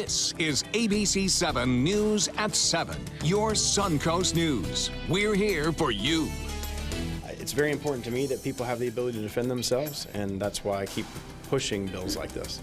This is ABC7 News at 7, your Suncoast News. We're here for you. It's very important to me that people have the ability to defend themselves, and that's why I keep pushing bills like this.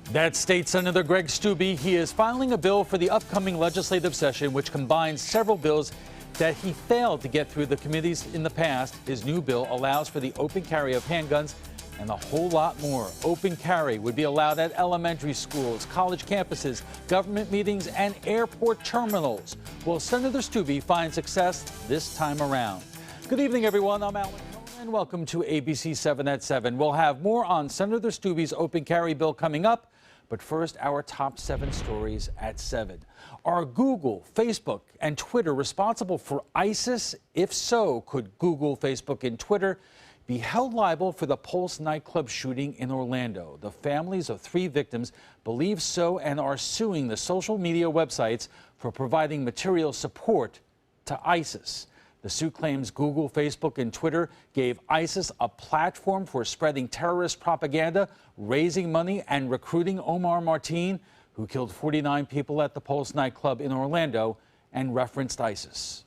That's State Senator Greg Steube. He is filing a bill for the upcoming legislative session, which combines several bills that he failed to get through the committees in the past. His new bill allows for the open carry of handguns and a whole lot more. Open carry would be allowed at elementary schools, college campuses, government meetings, and airport terminals. Will Senator Steube find success this time around? Good evening, everyone. I'm Alan Cohen, and welcome to ABC7 at 7. We'll have more on Senator Steube's open carry bill coming up. But first, our top 7 stories at 7. Are Google, Facebook, and Twitter responsible for ISIS? If so, could Google, Facebook, and Twitter be held liable for the Pulse nightclub shooting in Orlando? The families of 3 victims believe so and are suing the social media websites for providing material support to ISIS. The suit claims Google, Facebook, and Twitter gave ISIS a platform for spreading terrorist propaganda, raising money, and recruiting Omar Martin, who killed 49 people at the Pulse nightclub in Orlando, and referenced ISIS.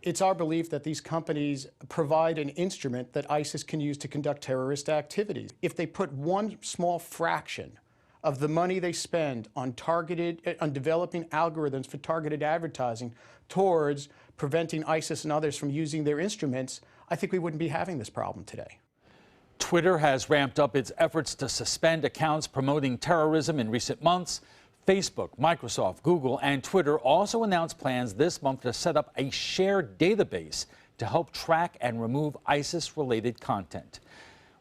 It's our belief that these companies provide an instrument that ISIS can use to conduct terrorist activities. If they put one small fraction of the money they spend on developing algorithms for targeted advertising towards preventing ISIS and others from using their instruments, I think we wouldn't be having this problem today. Twitter has ramped up its efforts to suspend accounts promoting terrorism in recent months. Facebook, Microsoft, Google, and Twitter also announced plans this month to set up a shared database to help track and remove ISIS-related content.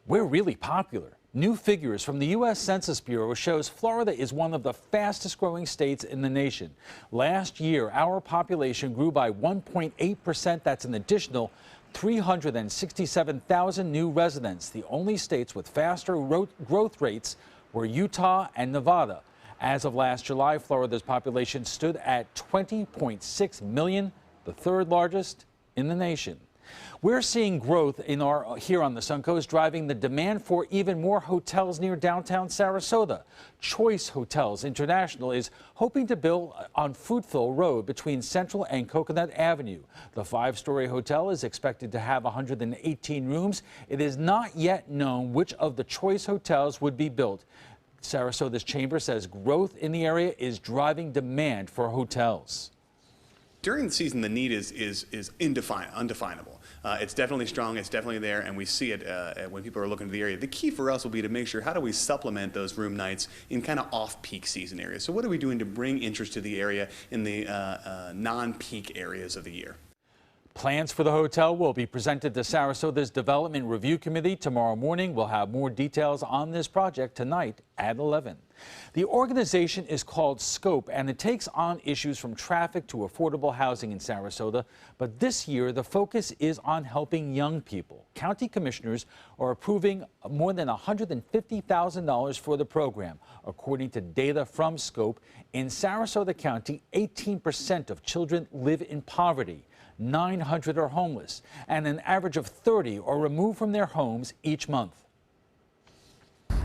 We're really popular. New figures from the U.S. Census Bureau shows Florida is one of the fastest growing states in the nation. Last year, our population grew by 1.8%. That's an additional 367,000 new residents. The only states with faster growth rates were Utah and Nevada. As of last July, Florida's population stood at 20.6 million, the 3rd largest in the nation. We're seeing growth here on the Suncoast, driving the demand for even more hotels near downtown Sarasota. Choice Hotels International is hoping to build on Fruitville Road between Central and Coconut Avenue. The 5-story hotel is expected to have 118 rooms. It is not yet known which of the Choice hotels would be built. Sarasota's chamber says growth in the area is driving demand for hotels. During the season, the need is undefinable. It's definitely strong, it's definitely there, and we see it when people are looking to the area. The key for us will be to make sure, how do we supplement those room nights in kind of off-peak season areas? So what are we doing to bring interest to the area in the non-peak areas of the year? Plans for the hotel will be presented to Sarasota's Development Review Committee tomorrow morning. We'll have more details on this project tonight at 11. The organization is called SCOPE, and it takes on issues from traffic to affordable housing in Sarasota. But this year, the focus is on helping young people. County commissioners are approving more than $150,000 for the program. According to data from SCOPE, in Sarasota County, 18% of children live in poverty. 900 are homeless, and an average of 30 are removed from their homes each month.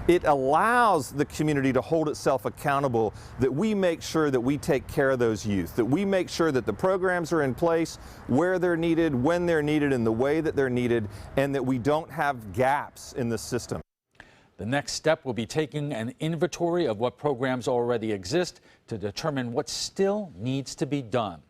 It allows the community to hold itself accountable, that we make sure that we take care of those youth, that we make sure that the programs are in place where they're needed, when they're needed, in the way that they're needed, and that we don't have gaps in the system. The next step will be taking an inventory of what programs already exist to determine what still needs to be done.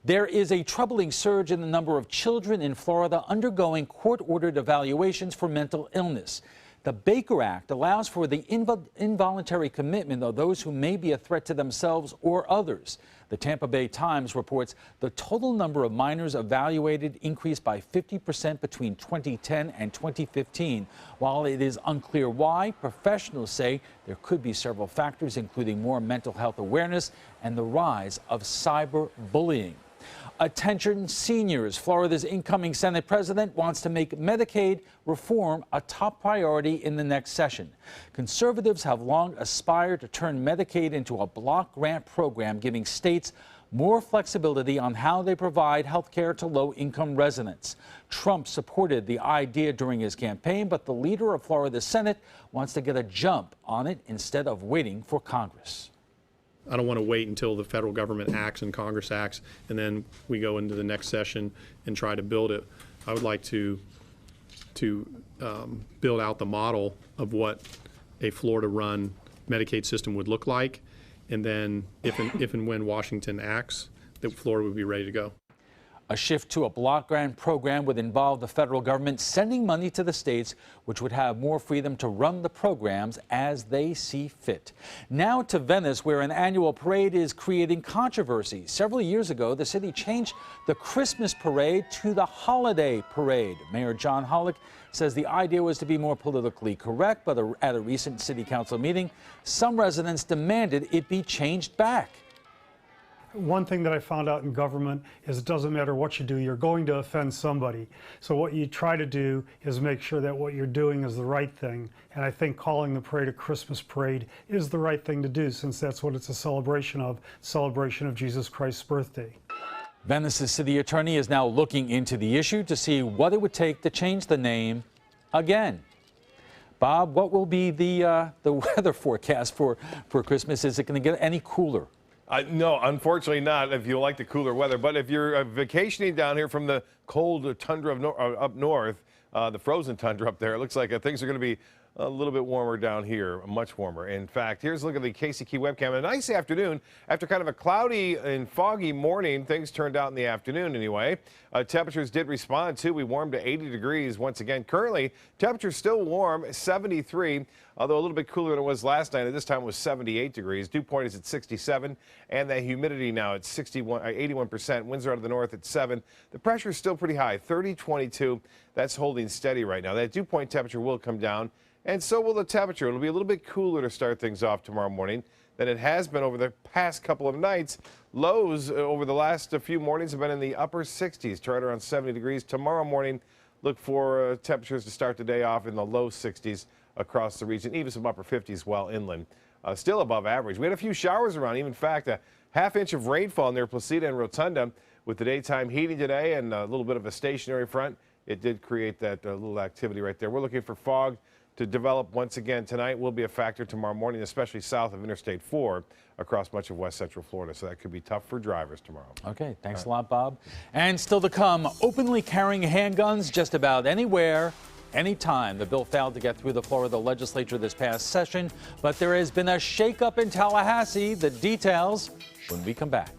There is a troubling surge in the number of children in Florida undergoing court-ordered evaluations for mental illness. The Baker Act allows for the involuntary commitment of those who may be a threat to themselves or others. The Tampa Bay Times reports the total number of minors evaluated increased by 50% between 2010 and 2015. While it is unclear why, professionals say there could be several factors, including more mental health awareness and the rise of cyberbullying. Attention seniors. Florida's incoming Senate president wants to make Medicaid reform a top priority in the next session. Conservatives have long aspired to turn Medicaid into a block grant program, giving states more flexibility on how they provide health care to low-income residents. Trump supported the idea during his campaign, but the leader of Florida's Senate wants to get a jump on it instead of waiting for Congress. I don't want to wait until the federal government acts and Congress acts, and then we go into the next session and try to build it. I would like to build out the model of what a Florida-run Medicaid system would look like, and then if and when Washington acts, that Florida would be ready to go. A shift to a block grant program would involve the federal government sending money to the states, which would have more freedom to run the programs as they see fit. Now to Venice, where an annual parade is creating controversy. Several years ago, the city changed the Christmas parade to the holiday parade. Mayor John Hollick says the idea was to be more politically correct, but at a recent city council meeting, some residents demanded it be changed back. One thing that I found out in government is it doesn't matter what you do, you're going to offend somebody. So what you try to do is make sure that what you're doing is the right thing. And I think calling the parade a Christmas parade is the right thing to do, since that's what it's a celebration of Jesus Christ's birthday. Venice's city attorney is now looking into the issue to see what it would take to change the name again. Bob, what will be the weather forecast for Christmas? Is it going to get any cooler? No, unfortunately not, if you like the cooler weather. But if you're vacationing down here from the cold tundra of up north, the frozen tundra up there, it looks like things are going to be a little bit warmer down here, much warmer. In fact, here's a look at the KCK webcam. A nice afternoon. After kind of a cloudy and foggy morning, things turned out in the afternoon anyway. Temperatures did respond too. We warmed to 80 degrees once again. Currently, temperatures still warm, 73, although a little bit cooler than it was last night. At this time it was 78 degrees. Dew point is at 67, and the humidity now at 81%. Winds are out of the north at 7. The pressure is still pretty high, 30-22. That's holding steady right now. That dew point temperature will come down, and so will the temperature. It'll be a little bit cooler to start things off tomorrow morning than it has been over the past couple of nights. Lows over the last few mornings have been in the upper 60s, right around 70 degrees. Tomorrow morning, look for temperatures to start the day off in the low 60s across the region, even some upper 50s well inland. Still above average. We had a few showers around, even in fact, a half-inch of rainfall near Placida and Rotunda. With the daytime heating today and a little bit of a stationary front, it did create that little activity right there. We're looking for fog to develop once again tonight. Will be a factor tomorrow morning, especially south of Interstate 4 across much of west central Florida. So that could be tough for drivers tomorrow. Okay, thanks a lot, Bob. And still to come, openly carrying handguns just about anywhere, anytime. The bill failed to get through the floor of the legislature this past session, but there has been a shakeup in Tallahassee. The details when we come back.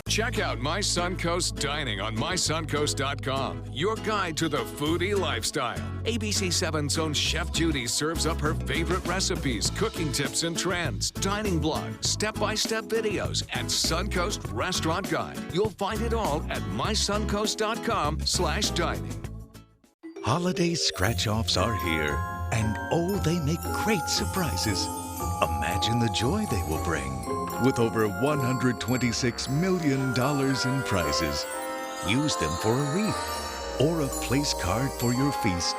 Check out My Suncoast Dining on mysuncoast.com, your guide to the foodie lifestyle. ABC7's own Chef Judy serves up her favorite recipes, cooking tips and trends, dining blogs, step-by-step videos, and Suncoast Restaurant Guide. You'll find it all at mysuncoast.com/dining. Holiday scratch-offs are here, and oh, they make great surprises. Imagine the joy they will bring. With over $126 million in prizes, use them for a wreath or a place card for your feast.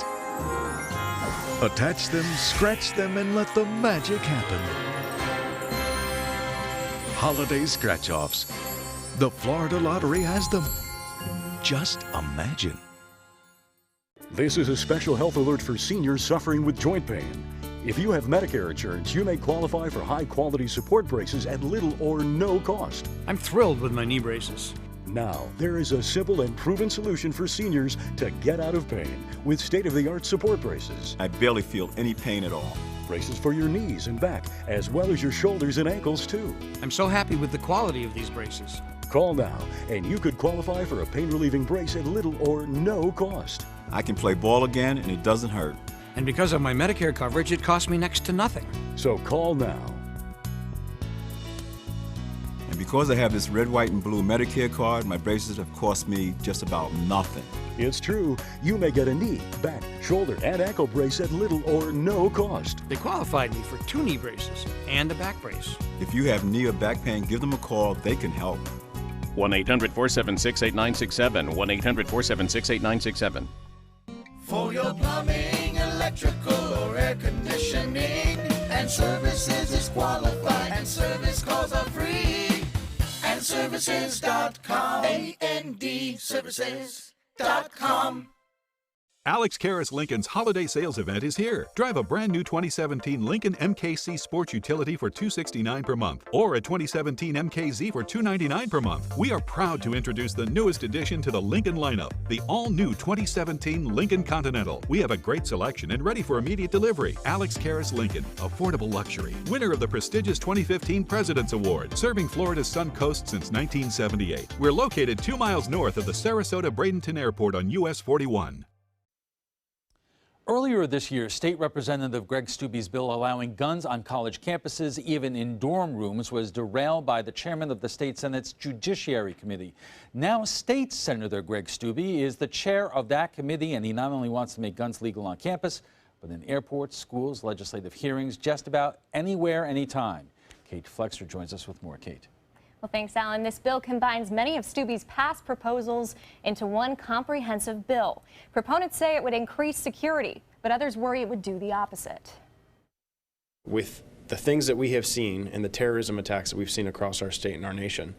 Attach them, scratch them, and let the magic happen. Holiday scratch-offs. The Florida Lottery has them. Just imagine. This is a special health alert for seniors suffering with joint pain. If you have Medicare insurance, you may qualify for high-quality support braces at little or no cost. I'm thrilled with my knee braces. Now, there is a simple and proven solution for seniors to get out of pain with state-of-the-art support braces. I barely feel any pain at all. Braces for your knees and back, as well as your shoulders and ankles, too. I'm so happy with the quality of these braces. Call now, and you could qualify for a pain-relieving brace at little or no cost. I can play ball again, and it doesn't hurt. And because of my Medicare coverage, it costs me next to nothing. So call now. And because I have this red, white, and blue Medicare card, my braces have cost me just about nothing. It's true. You may get a knee, back, shoulder, and ankle brace at little or no cost. They qualified me for 2 knee braces and a back brace. If you have knee or back pain, give them a call. They can help. 1-800-476-8967. 1-800-476-8967. For your plumbing, electrical, or air conditioning, and services is qualified, and service calls are free. And services.com, AND services.com. Alex Karras Lincoln's holiday sales event is here. Drive a brand new 2017 Lincoln MKC Sports Utility for $269 per month, or a 2017 MKZ for $299 per month. We are proud to introduce the newest addition to the Lincoln lineup, the all-new 2017 Lincoln Continental. We have a great selection and ready for immediate delivery. Alex Karras Lincoln, affordable luxury. Winner of the prestigious 2015 President's Award, serving Florida's Sun Coast since 1978. We're located 2 miles north of the Sarasota-Bradenton Airport on US 41. Earlier this year, State Representative Greg Steube's bill allowing guns on college campuses, even in dorm rooms, was derailed by the chairman of the state Senate's Judiciary Committee. Now, State Senator Greg Steube is the chair of that committee, and he not only wants to make guns legal on campus, but in airports, schools, legislative hearings, just about anywhere, anytime. Kate Flexer joins us with more. Kate. Well, thanks, Alan. This bill combines many of Steube's past proposals into one comprehensive bill. Proponents say it would increase security, but others worry it would do the opposite. With the things that we have seen and the terrorism attacks that we've seen across our state and our nation,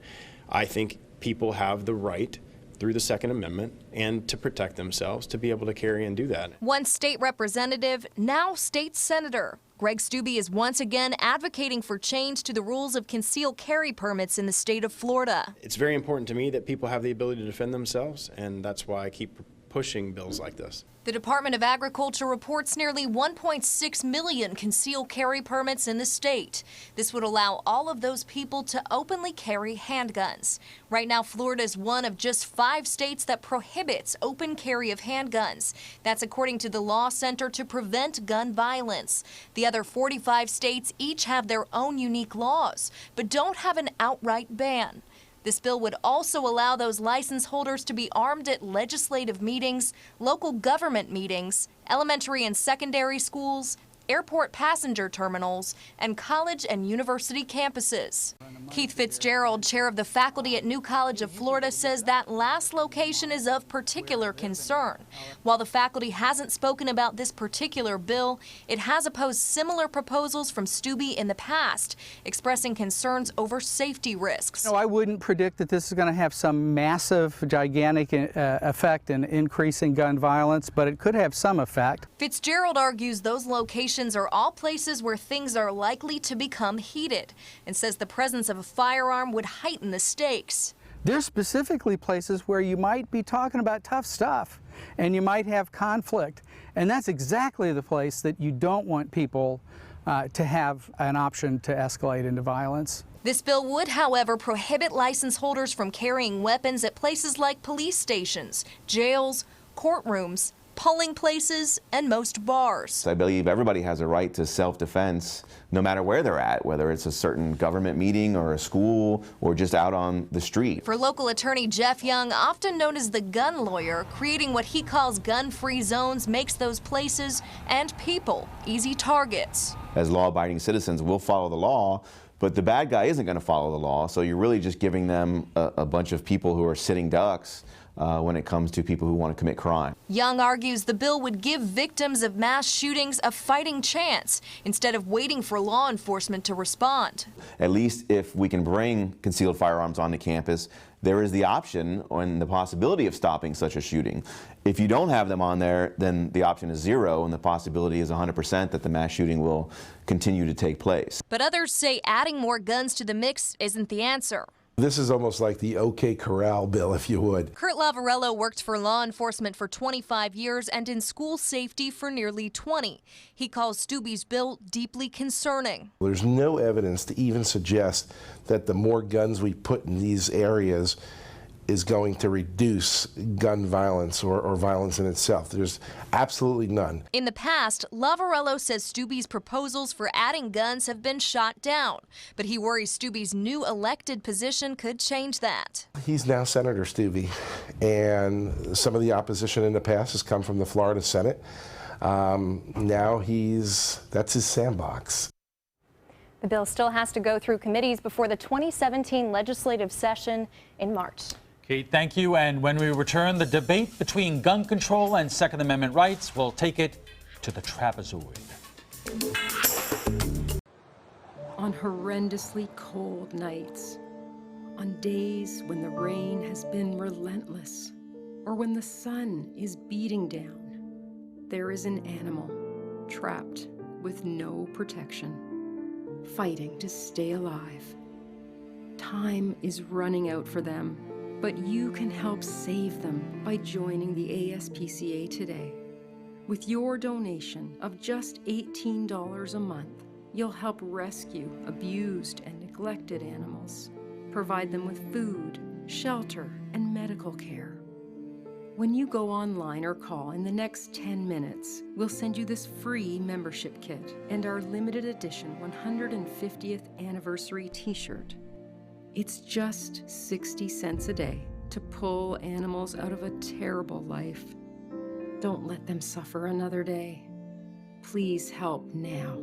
I think people have the right through the Second Amendment and to protect themselves to be able to carry and do that. Once state representative, now state senator. Greg Steube is once again advocating for change to the rules of concealed carry permits in the state of Florida. It's very important to me that people have the ability to defend themselves, and that's why I keep pushing bills like this. The Department of Agriculture reports nearly 1.6 million concealed carry permits in the state. This would allow all of those people to openly carry handguns. Right now, Florida is one of just 5 states that prohibits open carry of handguns. That's according to the Law Center to Prevent Gun Violence. The other 45 states each have their own unique laws, but don't have an outright ban. This bill would also allow those license holders to be armed at legislative meetings, local government meetings, elementary and secondary schools, airport passenger terminals, and college and university campuses. Keith Fitzgerald, chair of the faculty at New College of Florida, says that last location is of particular concern. While the faculty hasn't spoken about this particular bill, it has opposed similar proposals from Steube in the past, expressing concerns over safety risks. No, I wouldn't predict that this is going to have some massive, gigantic effect in increasing gun violence, but it could have some effect. Fitzgerald argues those locations are all places where things are likely to become heated, and says the presence of a firearm would heighten the stakes. There's specifically places where you might be talking about tough stuff and you might have conflict, and that's exactly the place that you don't want people to have an option to escalate into violence. This bill would, however, prohibit license holders from carrying weapons at places like police stations, jails, courtrooms, polling places, and most bars. I believe everybody has a right to self-defense no matter where they're at, whether it's a certain government meeting or a school or just out on the street. For local attorney Jeff Young, often known as the gun lawyer, creating what he calls gun-free zones makes those places and people easy targets. As law-abiding citizens, we'll follow the law, but the bad guy isn't going to follow the law, so you're really just giving them a bunch of people who are sitting ducks when it comes to people who want to commit crime. Young argues the bill would give victims of mass shootings a fighting chance instead of waiting for law enforcement to respond. At least if we can bring concealed firearms onto campus, there is the option and the possibility of stopping such a shooting. If you don't have them on there, then the option is 0 and the possibility is 100% that the mass shooting will continue to take place. But others say adding more guns to the mix isn't the answer. This is almost like the OK Corral bill, if you would. Kurt Lavarello worked for law enforcement for 25 years and in school safety for nearly 20. He calls Steube's bill deeply concerning. There's no evidence to even suggest that the more guns we put in these areas is going to reduce gun violence or violence in itself. There's absolutely none. In the past, Lavarello says Steube's proposals for adding guns have been shot down, but he worries Steube's new elected position could change that. He's now Senator Steube, and some of the opposition in the past has come from the Florida Senate. Now that's his sandbox. The bill still has to go through committees before the 2017 legislative session in March. Kate, thank you. And when we return, the debate between gun control and Second Amendment rights will take it to the trapezoid. On horrendously cold nights, on days when the rain has been relentless, or when the sun is beating down, there is an animal trapped with no protection, fighting to stay alive. Time is running out for them, but you can help save them by joining the ASPCA today. With your donation of just $18 a month, you'll help rescue abused and neglected animals, provide them with food, shelter, and medical care. When you go online or call in the next 10 minutes, we'll send you this free membership kit and our limited edition 150th anniversary t-shirt. It's just 60 cents a day to pull animals out of a terrible life. Don't let them suffer another day. Please help now.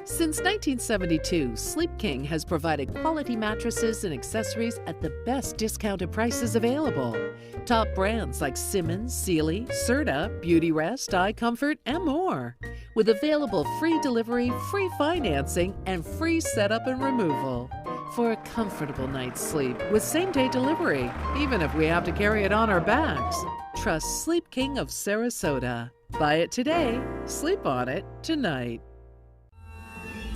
Since 1972, Sleep King has provided quality mattresses and accessories at the best discounted prices available. Top brands like Simmons, Sealy, Serta, Beautyrest, iComfort, and more. With available free delivery, free financing, and free setup and removal. For a comfortable night's sleep with same-day delivery, even if we have to carry it on our backs. Trust Sleep King of Sarasota. Buy it today, sleep on it tonight.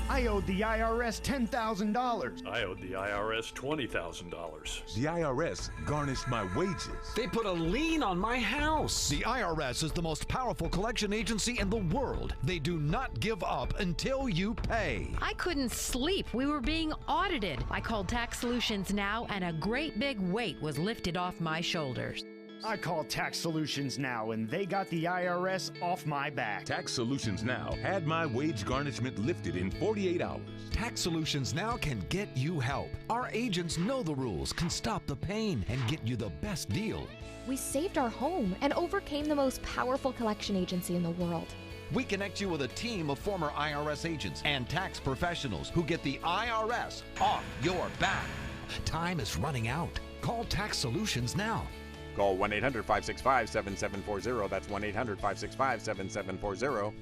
I owed the IRS $10,000. I owed the IRS $20,000. The IRS garnished my wages. They put a lien on my house. The IRS is the most powerful collection agency in the world. They do not give up until you pay. I couldn't sleep. We were being audited. I called Tax Solutions Now, and a great big weight was lifted off my shoulders. I called Tax Solutions Now, and they got the IRS off my back. Tax Solutions Now had my wage garnishment lifted in 48 hours. Tax Solutions Now can get you help. Our agents know the rules, can stop the pain, and get you the best deal. We saved our home and overcame the most powerful collection agency in the world. We connect you with a team of former IRS agents and tax professionals who get the IRS off your back. Time is running out. Call Tax Solutions now. Call 1-800-565-7740. That's 1-800-565-7740.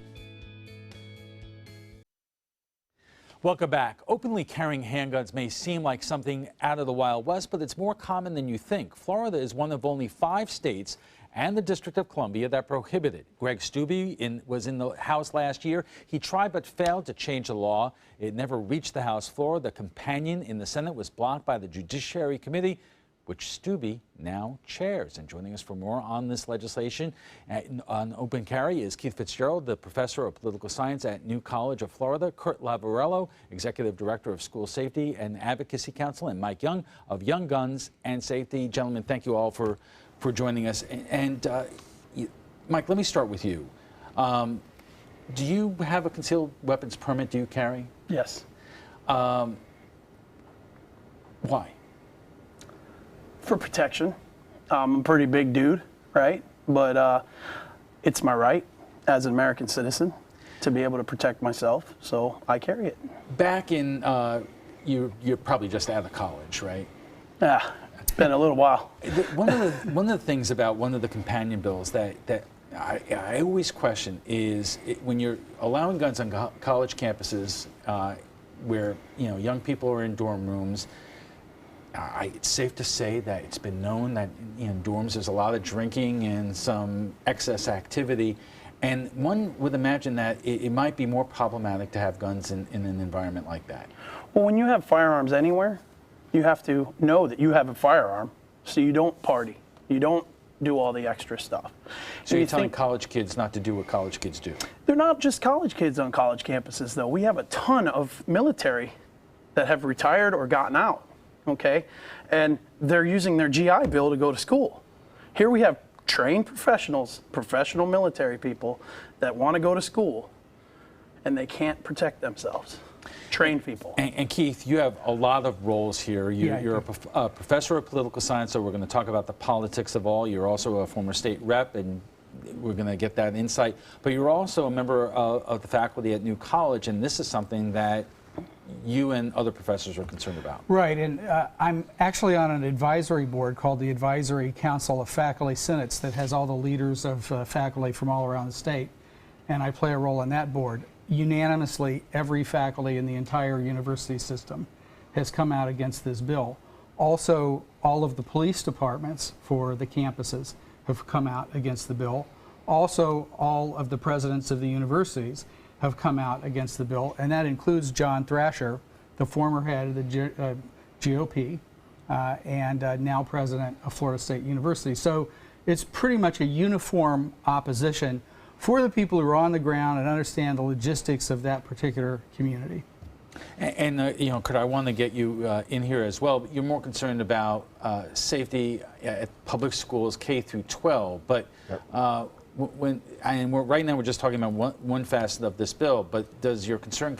Welcome back. Openly carrying handguns may seem like something out of the Wild West, but it's more common than you think. Florida is one of only 5 states and the District of Columbia that prohibit it. Greg Steube was in the House last year. He tried but failed to change the law. It never reached the House floor. The companion in the Senate was blocked by the Judiciary Committee, which Steube now chairs. And joining us for more on this legislation on open carry is Keith Fitzgerald, the professor of political science at New College of Florida, Kurt Lavarello, executive director of School Safety and Advocacy Council, and Mike Young of Young Guns and Safety. Gentlemen, thank you all for joining us. And Mike, let me start with you. Do you have a concealed weapons permit? Do you carry? Yes. Why? For protection. I'm a pretty big dude, right? But it's my right as an American citizen to be able to protect myself, so I carry it. Back in, you're probably just out of college, right? Yeah, it's been a little while. One of the things about one of the companion bills that I always question is when you're allowing guns on college campuses where young people are in dorm rooms. It's safe to say that it's been known that in dorms there's a lot of drinking and some excess activity, and one would imagine that it might be more problematic to have guns in an environment like that. Well, when you have firearms anywhere, you have to know that you have a firearm, so you don't party, you don't do all the extra stuff. So you're telling college kids not to do what college kids do? They're not just college kids on college campuses, though. We have a ton of military that have retired or gotten out. Okay, and they're using their GI Bill to go to school. Here we have trained professionals, professional military people that want to go to school, and they can't protect themselves. Trained people. And Keith, you have a lot of roles here. You're a professor of political science, so we're going to talk about the politics of all. You're also a former state rep, and we're going to get that insight. But you're also a member of the faculty at New College, and this is something that you and other professors are concerned about. Right, and I'm actually on an advisory board called the Advisory Council of Faculty Senates that has all the leaders of faculty from all around the state, and I play a role on that board. Unanimously, every faculty in the entire university system has come out against this bill. Also, all of the police departments for the campuses have come out against the bill. Also, all of the presidents of the universities have come out against the bill, and that includes John Thrasher, the former head of the GOP, and now president of Florida State University. So it's pretty much a uniform opposition for the people who are on the ground and understand the logistics of that particular community. And you know, Kurt, I want to get you in here as well. You're more concerned about safety at public schools K through 12, but right now we're just talking about one facet of this bill. But does your concern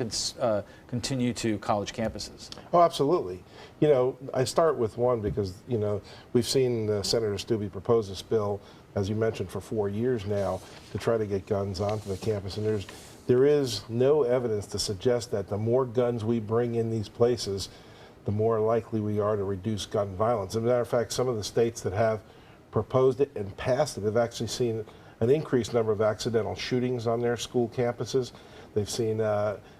continue to college campuses? Oh, absolutely. You know, I start with one because, you know, we've seen Senator Stubbe propose this bill, as you mentioned, for 4 years now to try to get guns onto the campus. And there is no evidence to suggest that the more guns we bring in these places, the more likely we are to reduce gun violence. As a matter of fact, some of the states that have proposed it and passed it have actually seen an increased number of accidental shootings on their school campuses. They've seen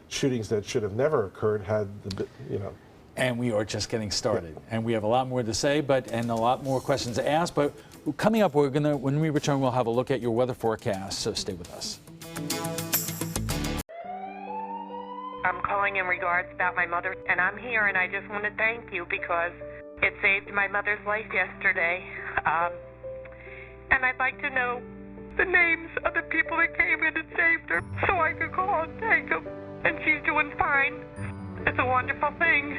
shootings that should have never occurred had the, you know. And we are just getting started. And we have a lot more to say, and a lot more questions to ask. But coming up, when we return, we'll have a look at your weather forecast. So stay with us. I'm calling in regards about my mother, and I'm here, and I just want to thank you because it saved my mother's life yesterday. And I'd like to know the names of the people that came in and saved her so I could call and thank them. And she's doing fine. It's a wonderful thing.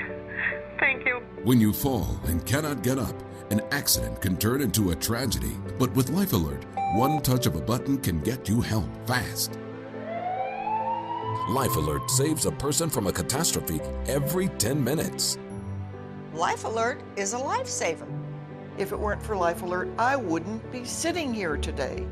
Thank you. When you fall and cannot get up, an accident can turn into a tragedy. But with Life Alert, one touch of a button can get you help fast. Life Alert saves a person from a catastrophe every 10 minutes. Life Alert is a lifesaver. If it weren't for Life Alert, I wouldn't be sitting here today.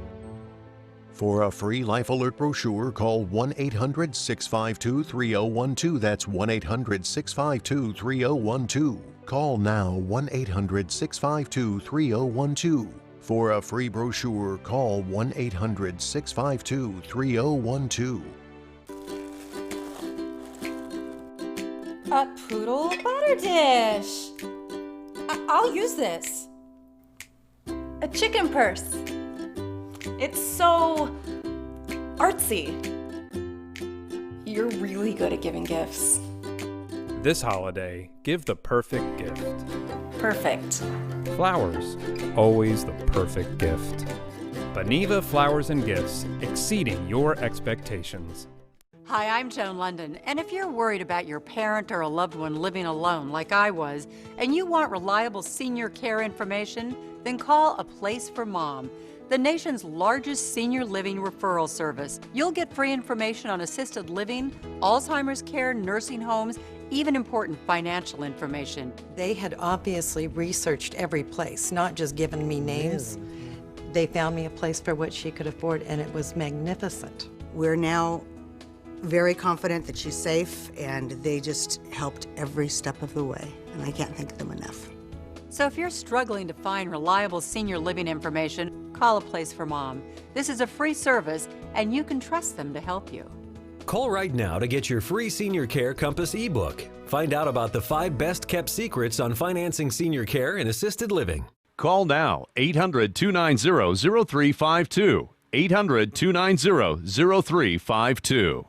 For a free Life Alert brochure, call 1-800-652-3012. That's 1-800-652-3012. Call now, 1-800-652-3012. For a free brochure, call 1-800-652-3012. A poodle butter dish. I'll use this. A chicken purse. It's so artsy. You're really good at giving gifts. This holiday, give the perfect gift. Perfect. Flowers, always the perfect gift. Beneva Flowers and Gifts, exceeding your expectations. Hi, I'm Joan London, and if you're worried about your parent or a loved one living alone like I was, and you want reliable senior care information, then call A Place for Mom, the nation's largest senior living referral service. You'll get free information on assisted living, Alzheimer's care, nursing homes, even important financial information. They had obviously researched every place, not just given me names. They found me a place for what she could afford, and it was magnificent. We're now very confident that she's safe, and they just helped every step of the way, and I can't thank them enough. So if you're struggling to find reliable senior living information, call A Place for Mom. This is a free service, and you can trust them to help you. Call right now to get your free Senior Care Compass ebook. Find out about the 5 best-kept secrets on financing senior care and assisted living. Call now, 800-290-0352. 800-290-0352.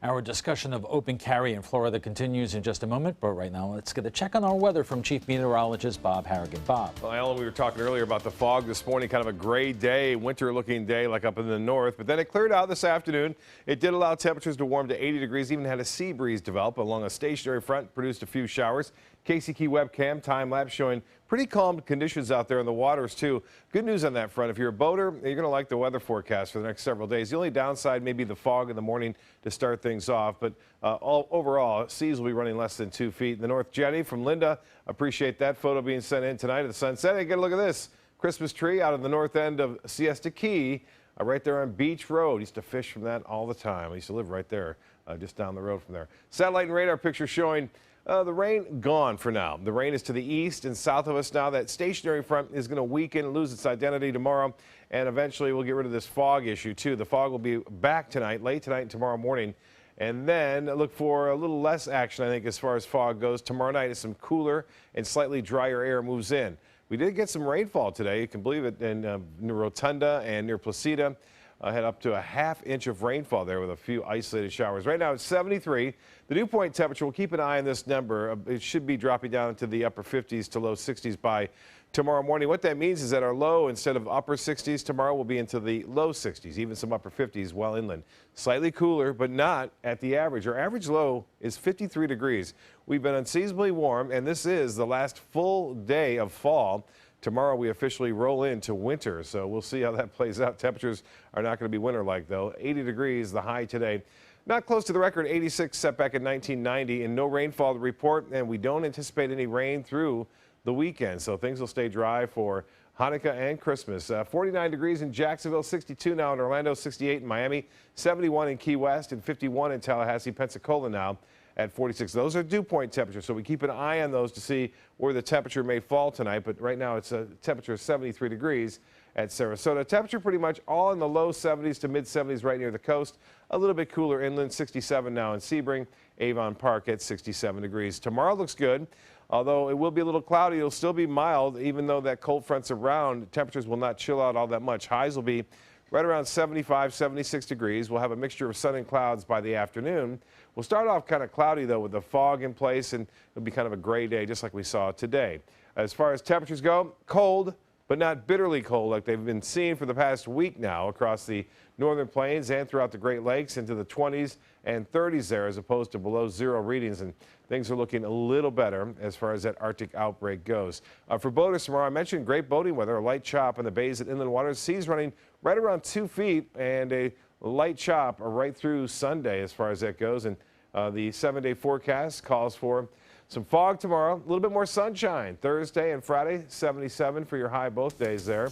Our discussion of open carry in Florida continues in just a moment, but right now let's get a check on our weather from Chief Meteorologist Bob Harrigan. Bob. Well, Alan, we were talking earlier about the fog this morning, kind of a gray day, winter-looking day like up in the north, but then it cleared out this afternoon. It did allow temperatures to warm to 80 degrees, even had a sea breeze develop along a stationary front, produced a few showers. Casey Key webcam time-lapse showing pretty calm conditions out there in the waters, too. Good news on that front. If you're a boater, you're going to like the weather forecast for the next several days. The only downside may be the fog in the morning to start things off, but overall, seas will be running less than 2 feet. In the North Jetty from Linda, appreciate that photo being sent in tonight at the sunset. Hey, get a look at this Christmas tree out of the north end of Siesta Key, right there on Beach Road. Used to fish from that all the time. I used to live right there, just down the road from there. Satellite and radar picture showing the rain gone for now. The rain is to the east and south of us now. That stationary front is going to weaken and lose its identity tomorrow, and eventually we'll get rid of this fog issue too. The fog will be back tonight, late tonight and tomorrow morning, and then look for a little less action, I think, as far as fog goes tomorrow night as some cooler and slightly drier air moves in. We did get some rainfall today. You can believe it in near Rotunda and near Placida. Had up to a ½ inch of rainfall there with a few isolated showers. Right now it's 73. The dew point temperature, we'll keep an eye on this number. It should be dropping down to the upper 50s to low 60s by tomorrow morning. What that means is that our low, instead of upper 60s tomorrow, will be into the low 60s, even some upper 50s well inland. Slightly cooler, but not at the average. Our average low is 53 degrees. We've been unseasonably warm, and this is the last full day of fall. Tomorrow we officially roll into winter, so we'll see how that plays out. Temperatures are not going to be winter-like, though. 80 degrees, the high today. Not close to the record, 86 set back in 1990, and no rainfall to report, and we don't anticipate any rain through the weekend, so things will stay dry for Hanukkah and Christmas. 49 degrees in Jacksonville, 62 now in Orlando, 68 in Miami, 71 in Key West, and 51 in Tallahassee, Pensacola now at 46. Those are dew point temperatures, so we keep an eye on those to see where the temperature may fall tonight. But right now it's a temperature of 73 degrees at Sarasota. Temperature pretty much all in the low 70s to mid 70s right near the coast. A little bit cooler inland, 67 now in Sebring, Avon Park at 67 degrees. Tomorrow looks good, although it will be a little cloudy. It'll still be mild, even though that cold front's around. Temperatures will not chill out all that much. Highs will be right around 75, 76 degrees. We'll have a mixture of sun and clouds by the afternoon. We'll start off kind of cloudy, though, with the fog in place, and it'll be kind of a gray day, just like we saw today. As far as temperatures go, cold, but not bitterly cold like they've been seen for the past week now across the northern plains and throughout the Great Lakes, into the 20s and 30s there, as opposed to below zero readings. And things are looking a little better as far as that Arctic outbreak goes. For boaters tomorrow, I mentioned great boating weather, a light chop in the bays and inland waters. Seas running right around 2 feet, and a light chop right through Sunday as far as that goes. And the 7-day forecast calls for some fog tomorrow, a little bit more sunshine Thursday and Friday, 77 for your high both days there,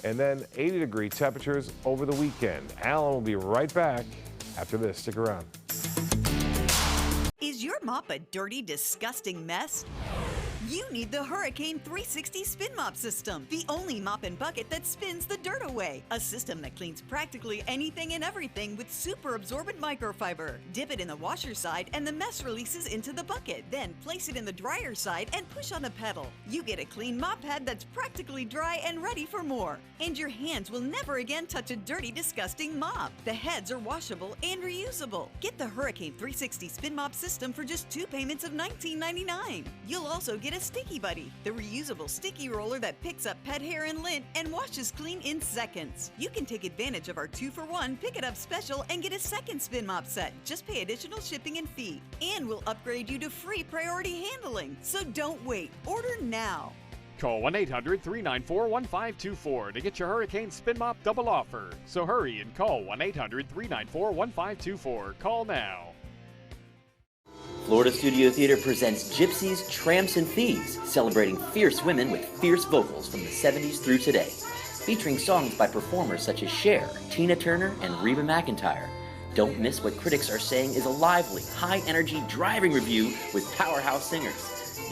and then 80-degree temperatures over the weekend. Alan will be right back after this. Stick around. Is your mop a dirty, disgusting mess? You need the Hurricane 360 Spin Mop System, the only mop and bucket that spins the dirt away. A system that cleans practically anything and everything with super absorbent microfiber. Dip it in the washer side and the mess releases into the bucket. Then place it in the dryer side and push on the pedal. You get a clean mop pad that's practically dry and ready for more. And your hands will never again touch a dirty, disgusting mop. The heads are washable and reusable. Get the Hurricane 360 Spin Mop System for just 2 payments of $19.99. You'll also get a Sticky Buddy, the reusable sticky roller that picks up pet hair and lint and washes clean in seconds. You can take advantage of our 2-for-1 Pick It Up special and get a second spin mop set. Just pay additional shipping and fee. And we'll upgrade you to free priority handling. So don't wait. Order now. Call 1-800-394-1524 to get your Hurricane Spin Mop double offer. So hurry and call 1-800-394-1524. Call now. Florida Studio Theater presents Gypsies, Tramps, and Thieves, celebrating fierce women with fierce vocals from the 70s through today. Featuring songs by performers such as Cher, Tina Turner, and Reba McEntire. Don't miss what critics are saying is a lively, high-energy driving review with powerhouse singers.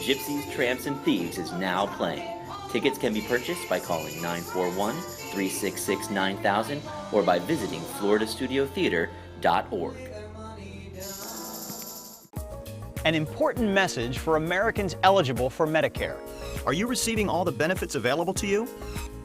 Gypsies, Tramps, and Thieves is now playing. Tickets can be purchased by calling 941-366-9000 or by visiting floridastudiotheater.org. An important message for Americans eligible for Medicare. Are you receiving all the benefits available to you?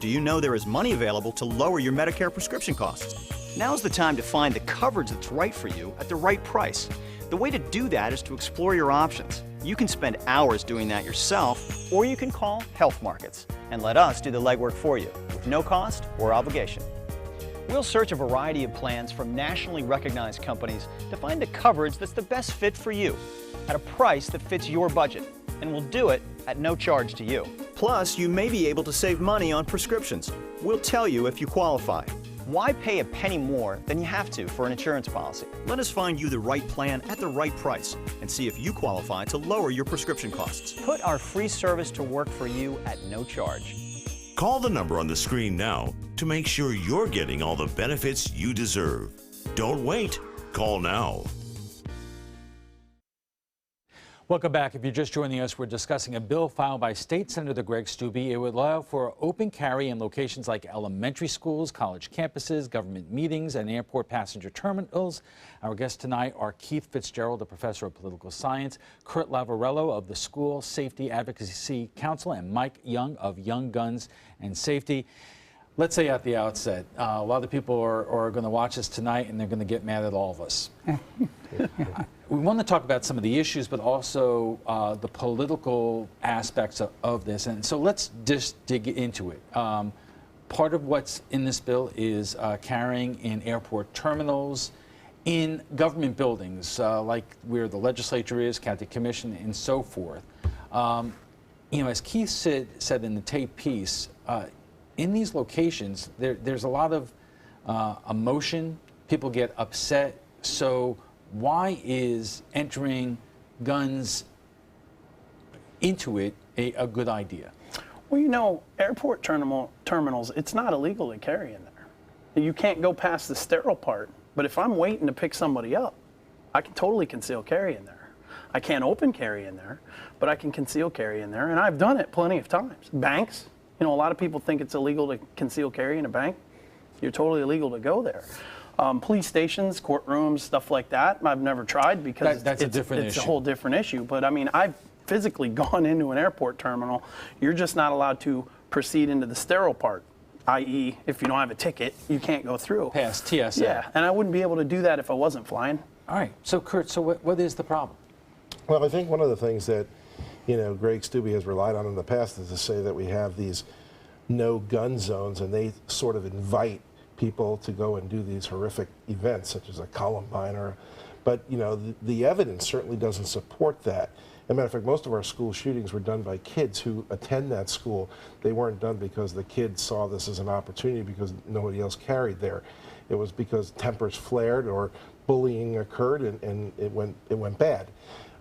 Do you know there is money available to lower your Medicare prescription costs? Now's the time to find the coverage that's right for you at the right price. The way to do that is to explore your options. You can spend hours doing that yourself, or you can call Health Markets and let us do the legwork for you with no cost or obligation. We'll search a variety of plans from nationally recognized companies to find the coverage that's the best fit for you at a price that fits your budget, and we'll do it at no charge to you. Plus, you may be able to save money on prescriptions. We'll tell you if you qualify. Why pay a penny more than you have to for an insurance policy? Let us find you the right plan at the right price and see if you qualify to lower your prescription costs. Put our free service to work for you at no charge. Call the number on the screen now to make sure you're getting all the benefits you deserve. Don't wait. Call now. Welcome back. If you're just joining us, we're discussing a bill filed by State Senator Greg Steube. It would allow for open carry in locations like elementary schools, college campuses, government meetings, and airport passenger terminals. Our guests tonight are Keith Fitzgerald, a professor of political science, Kurt Lavarello of the School Safety Advocacy Council, and Mike Young of Young Guns and Safety. Let's say at the outset, a lot of people are going to watch us tonight, and they're going to get mad at all of us. We want to talk about some of the issues, but also the political aspects of this. And so let's just dig into it. Part of what's in this bill is carrying in airport terminals, in government buildings, like where the legislature is, county commission, and so forth. You know, as Keith said in the tape piece, in these locations, there's a lot of emotion. People get upset. So why is entering guns into it a good idea? Well, you know, airport terminals, it's not illegal to carry in there. You can't go past the sterile part. But if I'm waiting to pick somebody up, I can totally conceal carry in there. I can't open carry in there, but I can conceal carry in there. And I've done it plenty of times. Banks. You know, a lot of people think it's illegal to conceal carry in a bank. You're totally illegal to go there. Police stations, courtrooms, stuff like that, I've never tried because that's a different issue. It's a whole different issue. But I mean, I've physically gone into an airport terminal. You're just not allowed to proceed into the sterile part, i.e., if you don't have a ticket, you can't go through. Past TSA. Yeah, and I wouldn't be able to do that if I wasn't flying. All right. So, Kurt, so what is the problem? Well, I think one of the things that, you know, Greg Steube has relied on in the past is to say that we have these no gun zones, and they sort of invite people to go and do these horrific events, such as a Columbine, but you know, the evidence certainly doesn't support that. As a matter of fact, most of our school shootings were done by kids who attend that school. They weren't done because the kids saw this as an opportunity because nobody else carried there. It was because tempers flared or bullying occurred, and it went bad.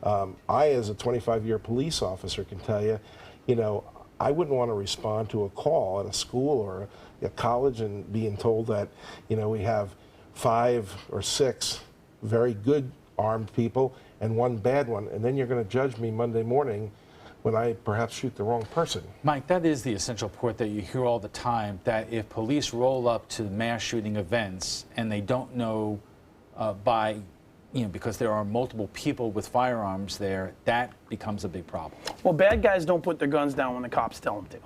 I, as a 25-year police officer, can tell you, you know, I wouldn't want to respond to a call at a school or a college and being told that, you know, we have 5 or 6 very good armed people and 1 bad one, and then you're going to judge me Monday morning when I perhaps shoot the wrong person. Mike, that is the essential point that you hear all the time, that if police roll up to mass shooting events and they don't know because there are multiple people with firearms there, that becomes a big problem. Well, bad guys don't put their guns down when the cops tell them to.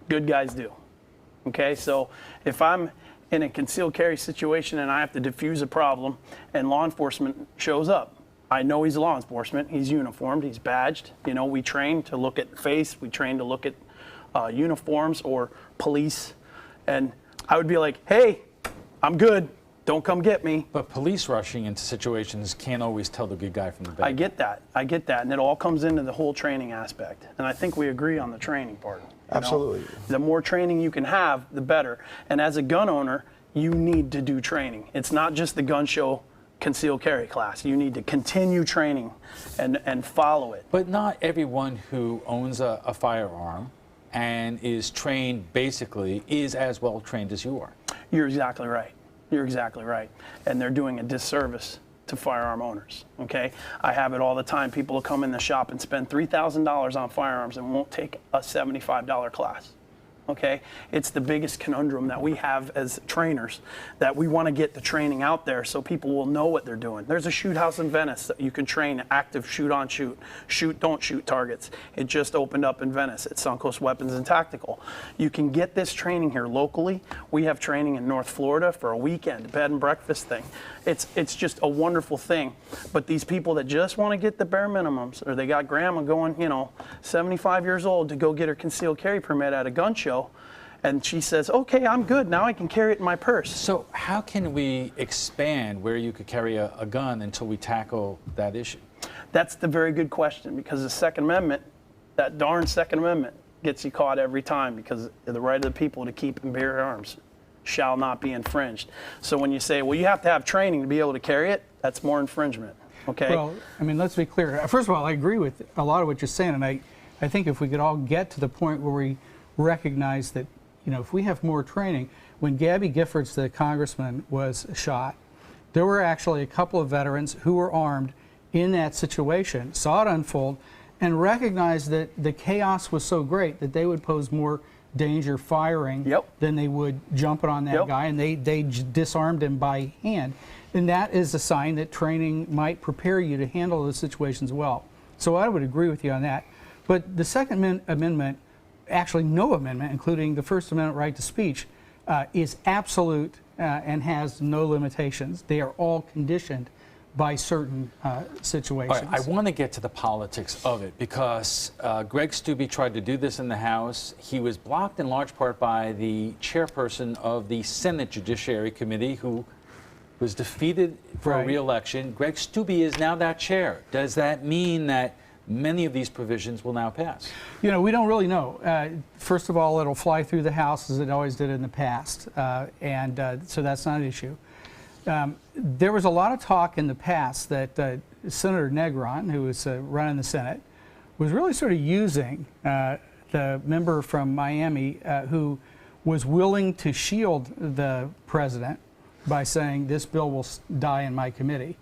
Good guys do. Okay, so if I'm in a concealed carry situation and I have to defuse a problem and law enforcement shows up, I know he's law enforcement, he's uniformed, he's badged. You know, we train to look at face, we train to look at uniforms or police, and I would be like, hey, I'm good. Don't come get me. But police rushing into situations can't always tell the good guy from the bad. I get that, and it all comes into the whole training aspect. And I think we agree on the training part. Absolutely. You know? The more training you can have, the better. And as a gun owner, you need to do training. It's not just the gun show concealed carry class. You need to continue training and follow it. But not everyone who owns a firearm and is trained basically is as well trained as you are. You're exactly right. You're exactly right. And they're doing a disservice to firearm owners, okay? I have it all the time. People will come in the shop and spend $3,000 on firearms and won't take a $75 class, okay? It's the biggest conundrum that we have as trainers, that we want to get the training out there so people will know what they're doing. There's a shoot house in Venice that you can train active shoot-on-shoot, shoot-don't-shoot targets. It just opened up in Venice at Suncoast Weapons and Tactical. You can get this training here locally. We have training in North Florida for a weekend, bed and breakfast thing. It's just a wonderful thing. But these people that just want to get the bare minimums, or they got grandma going, 75 years old to go get her concealed carry permit at a gun show, and she says, okay, I'm good, now I can carry it in my purse. So how can we expand where you could carry a gun until we tackle that issue? That's the very good question, because the Second Amendment, that darn Second Amendment, gets you caught every time, because the right of the people to keep and bear arms shall not be infringed. So when you say, well, you have to have training to be able to carry it, that's more infringement, okay? Well, I mean, let's be clear. First of all, I agree with a lot of what you're saying, and I think if we could all get to the point where we recognize that, if we have more training, when Gabby Giffords, the congressman, was shot, there were actually a couple of veterans who were armed in that situation, saw it unfold, and recognized that the chaos was so great that they would pose more danger firing than they would jumping on that guy, and they disarmed him by hand. And that is a sign that training might prepare you to handle those situations well. So I would agree with you on that. But the Second Amendment, actually no amendment, including the First Amendment right to speech, is absolute and has no limitations. They are all conditioned by certain situations. All right, I want to get to the politics of it because Greg Steube tried to do this in the House. He was blocked in large part by the chairperson of the Senate Judiciary Committee, who was defeated for a re-election. Greg Steube is now that chair. Does that mean that many of these provisions will now pass? You know, we don't really know. First of all, it'll fly through the House as it always did in the past, so that's not an issue. There was a lot of talk in the past that Senator Negron, who was running the Senate, was really sort of using the member from Miami who was willing to shield the president by saying this bill will die in my committee,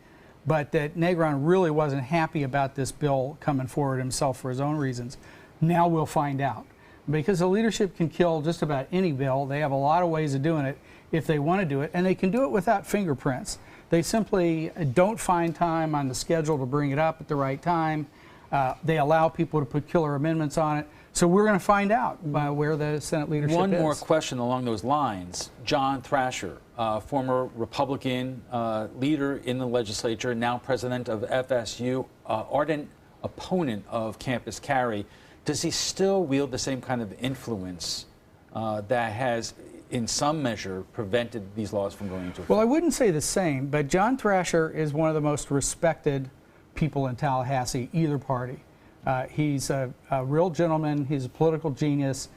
but that Negron really wasn't happy about this bill coming forward himself for his own reasons. Now we'll find out. Because the leadership can kill just about any bill. They have a lot of ways of doing it if they want to do it, and they can do it without fingerprints. They simply don't find time on the schedule to bring it up at the right time. They allow people to put killer amendments on it. So we're going to find out where the Senate leadership is. One more question along those lines. John Thrasher, former Republican leader in the legislature, now president of FSU, ardent opponent of campus carry. Does he still wield the same kind of influence that has, in some measure, prevented these laws from going into effect? Well, I wouldn't say the same, but John Thrasher is one of the most respected people in Tallahassee, either party. He's a real gentleman. He's a political genius.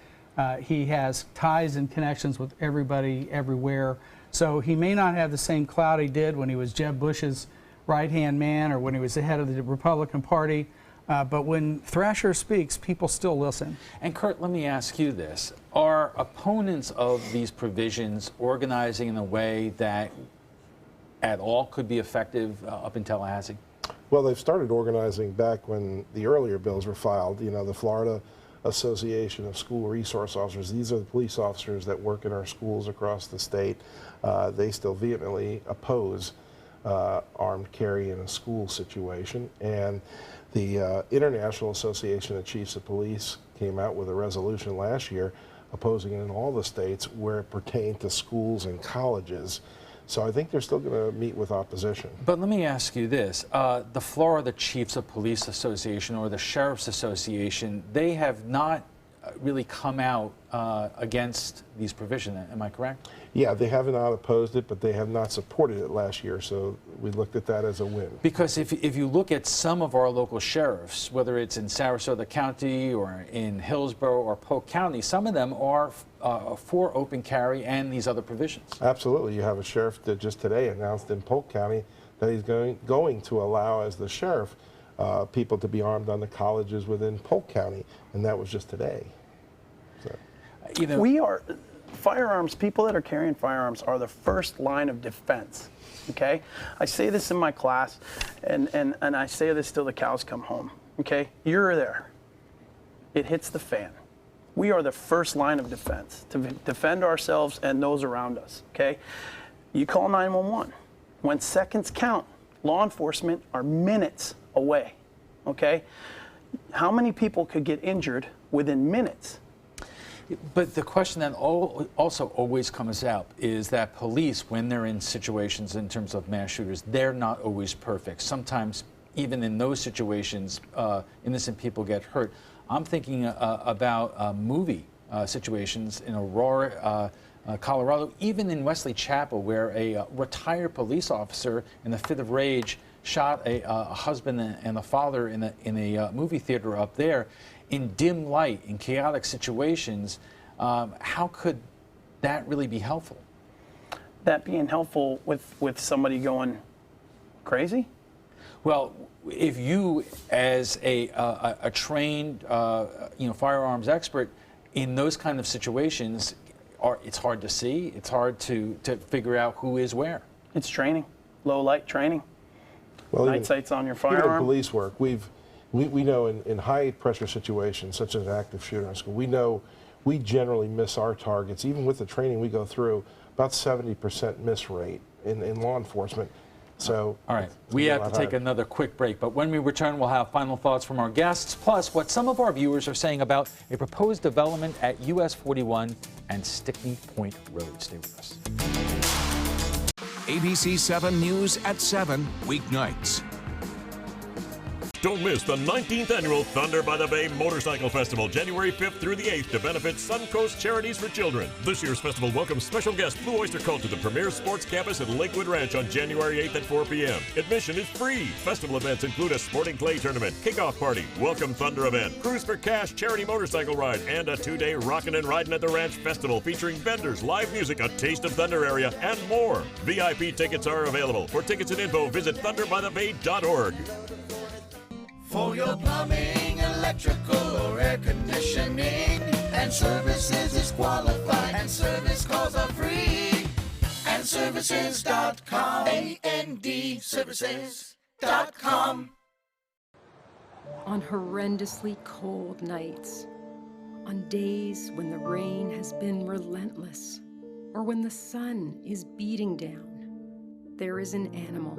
He has ties and connections with everybody, everywhere. So he may not have the same clout he did when he was Jeb Bush's right-hand man or when he was the head of the Republican Party. But when Thrasher speaks, people still listen. And Kurt, let me ask you this. Are opponents of these provisions organizing in a way that at all could be effective up in Tallahassee? Well, they've started organizing back when the earlier bills were filed. You know, the Florida Association of School Resource Officers, these are the police officers that work in our schools across the state. They still vehemently oppose armed carry in a school situation. And the International Association of Chiefs of Police came out with a resolution last year opposing it in all the states where it pertained to schools and colleges. So I think they're still going to meet with opposition. But let me ask you this. The Florida Chiefs of Police Association or the Sheriff's Association, they have not really come out against these provisions. Am I correct? Yeah, they have not opposed it, but they have not supported it last year, so we looked at that as a win. Because if you look at some of our local sheriffs, whether it's in Sarasota County or in Hillsborough or Polk County, some of them are for open carry and these other provisions. Absolutely. You have a sheriff that just today announced in Polk County that he's going to allow, as the sheriff, people to be armed on the colleges within Polk County, and that was just today. So. We are, firearms, people that are carrying firearms are the first line of defense, okay? I say this in my class, and I say this till the cows come home, okay? You're there. It hits the fan. We are the first line of defense to defend ourselves and those around us, okay? You call 911. When seconds count, law enforcement are minutes away, okay? How many people could get injured within minutes? But the question that also always comes out is that police, when they're in situations in terms of mass shooters, they're not always perfect. Sometimes, even in those situations, innocent people get hurt. I'm thinking about movie situations in Aurora, Colorado, even in Wesley Chapel, where a retired police officer in a fit of rage shot a husband and a father in a movie theater up there. In dim light, in chaotic situations, how could that really be helpful? That being helpful with somebody going crazy? Well, if you, as a trained, firearms expert, in those kind of situations, it's hard to see. It's hard to figure out who is where. It's training, low light training. Night sights on your Even in firearm? police work, we know in high pressure situations, such as an active shooter in school, we know we generally miss our targets. Even with the training we go through, about 70% miss rate in law enforcement. So, all right, we have to take another quick break, but when we return, we'll have final thoughts from our guests, plus what some of our viewers are saying about a proposed development at US 41 and Stickney Point Road. Stay with us. ABC7 News at 7, weeknights. Don't miss the 19th annual Thunder by the Bay Motorcycle Festival, January 5th through the 8th, to benefit Suncoast Charities for Children. This year's festival welcomes special guest Blue Oyster Cult to the premier sports campus at Lakewood Ranch on January 8th at 4 p.m. Admission is free. Festival events include a sporting clay tournament, kickoff party, welcome Thunder event, Cruise for Cash charity motorcycle ride, and a 2-day Rockin' and Ridin' at the Ranch festival featuring vendors, live music, a taste of Thunder area, and more. VIP tickets are available. For tickets and info, visit thunderbythebay.org. For your plumbing, electrical, or air conditioning, and services is qualified, and service calls are free. And services.com, AND services.com. On horrendously cold nights, on days when the rain has been relentless, or when the sun is beating down, there is an animal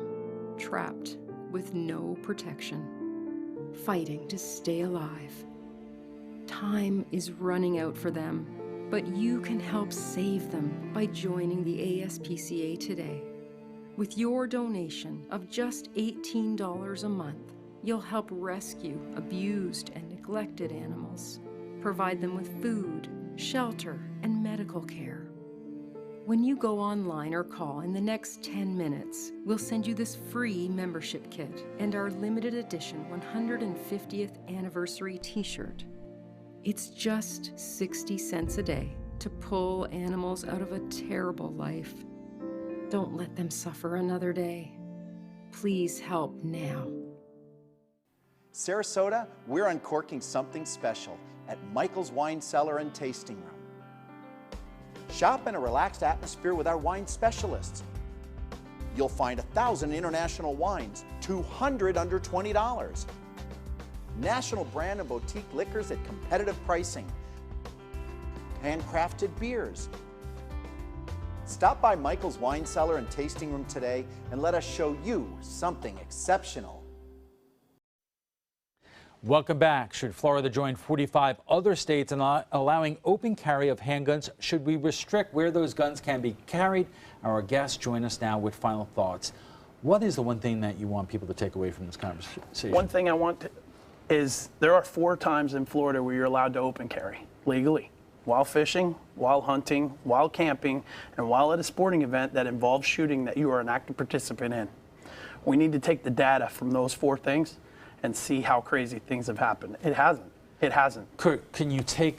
trapped with no protection, fighting to stay alive. Time is running out for them, but you can help save them by joining the ASPCA today. With your donation of just $18 a month, you'll help rescue abused and neglected animals, provide them with food, shelter, and medical care. When you go online or call in the next 10 minutes, we'll send you this free membership kit and our limited edition 150th anniversary t-shirt. It's just 60 cents a day to pull animals out of a terrible life. Don't let them suffer another day. Please help now. Sarasota, we're uncorking something special at Michael's Wine Cellar and Tasting Room. Shop in a relaxed atmosphere with our wine specialists. You'll find 1,000 international wines, 200 under $20. National brand and boutique liquors at competitive pricing. Handcrafted beers. Stop by Michael's Wine Cellar and Tasting Room today and let us show you something exceptional. Welcome back. Should Florida join 45 other states in allowing open carry of handguns? Should we restrict where those guns can be carried? Our guests join us now with final thoughts. What is the one thing that you want people to take away from this conversation? One thing I want is there are 4 times in Florida where you're allowed to open carry legally, while fishing, while hunting, while camping, and while at a sporting event that involves shooting that you are an active participant in. We need to take the data from those 4 things and see how crazy things have happened. It hasn't. It hasn't. Can you take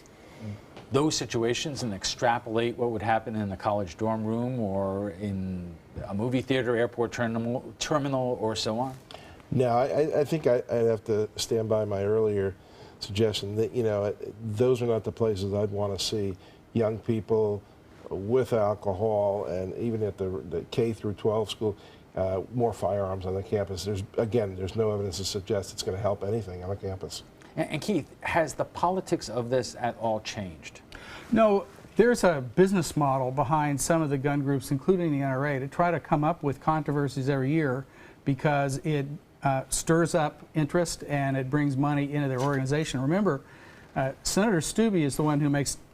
those situations and extrapolate what would happen in a college dorm room or in a movie theater, airport terminal, or so on? No, I think I'd have to stand by my earlier suggestion that, you know, those are not the places I'd want to see young people with alcohol, and even at the K through 12 school, more firearms on the campus. There's no evidence to suggest it's going to help anything on the campus. And Keith, has the politics of this at all changed? No, there's a business model behind some of the gun groups, including the NRA, to try to come up with controversies every year because it stirs up interest and it brings money into their organization. Remember, Senator Stubbe is the one who